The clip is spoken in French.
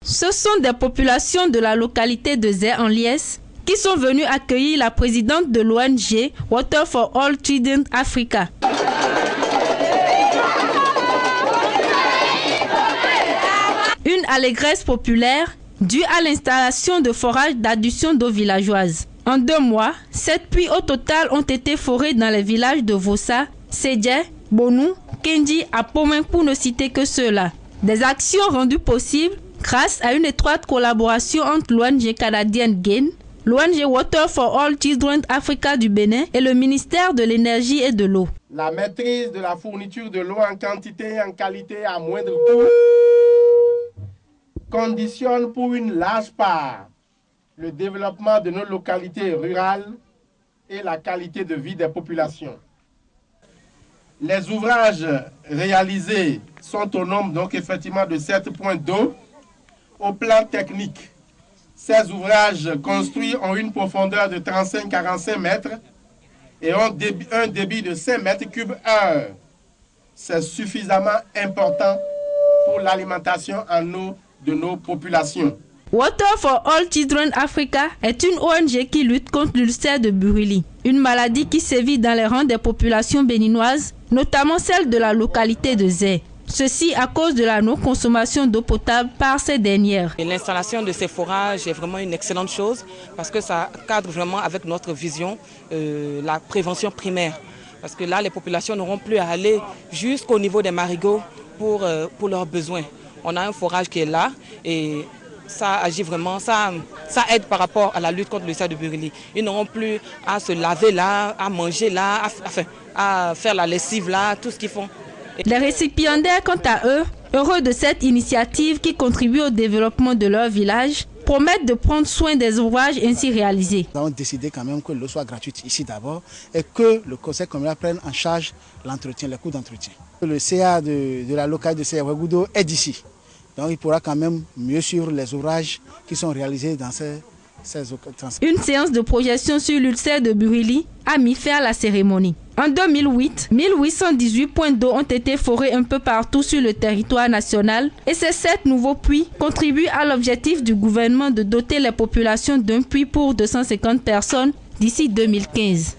Ce sont des populations de la localité de Zé en Liesse qui sont venues accueillir la présidente de l'ONG Water for All Children Africa. Une allégresse populaire due à l'installation de forages d'adduction d'eau villageoise. En 2 mois, 7 puits au total ont été forés dans les villages de Vossa, Sédje, Bonou, Kendi, Apomen pour ne citer que ceux-là. Des actions rendues possibles grâce à une étroite collaboration entre l'ONG canadienne GAIN, l'ONG Water for All Children Africa du Bénin et le ministère de l'Énergie et de l'Eau. La maîtrise de la fourniture de l'eau en quantité et en qualité à moindre coût conditionne pour une large part le développement de nos localités rurales et la qualité de vie des populations. Les ouvrages réalisés sont au nombre donc effectivement de 7 points d'eau. Au plan technique, ces ouvrages construits ont une profondeur de 35-45 mètres et ont un débit de 5 mètres cubes heure. C'est suffisamment important pour l'alimentation en eau de nos populations. Water for All Children Africa est une ONG qui lutte contre l'ulcère de Buruli, une maladie qui sévit dans les rangs des populations béninoises, notamment celle de la localité de Zé. Ceci à cause de la non-consommation d'eau potable par ces dernières. L'installation de ces forages est vraiment une excellente chose parce que ça cadre vraiment avec notre vision, la prévention primaire. Parce que là, les populations n'auront plus à aller jusqu'au niveau des marigots pour leurs besoins. On a un forage qui est là et ça agit vraiment, ça aide par rapport à la lutte contre l'ulcère de Buruli. Ils n'auront plus à se laver là, à manger là, à faire la lessive là, tout ce qu'ils font. Les récipiendaires, quant à eux, heureux de cette initiative qui contribue au développement de leur village, promettent de prendre soin des ouvrages ainsi réalisés. Nous avons décidé quand même que l'eau soit gratuite ici d'abord et que le conseil communal prenne en charge l'entretien, les coûts d'entretien. Le CA de la localité de Séa-Ouagoudo est d'ici. Donc il pourra quand même mieux suivre les ouvrages qui sont réalisés dans ces transports. Une séance de projection sur l'ulcère de Buruli a mis fin à la cérémonie. En 2008, 1818 points d'eau ont été forés un peu partout sur le territoire national et ces 7 nouveaux puits contribuent à l'objectif du gouvernement de doter les populations d'un puits pour 250 personnes d'ici 2015.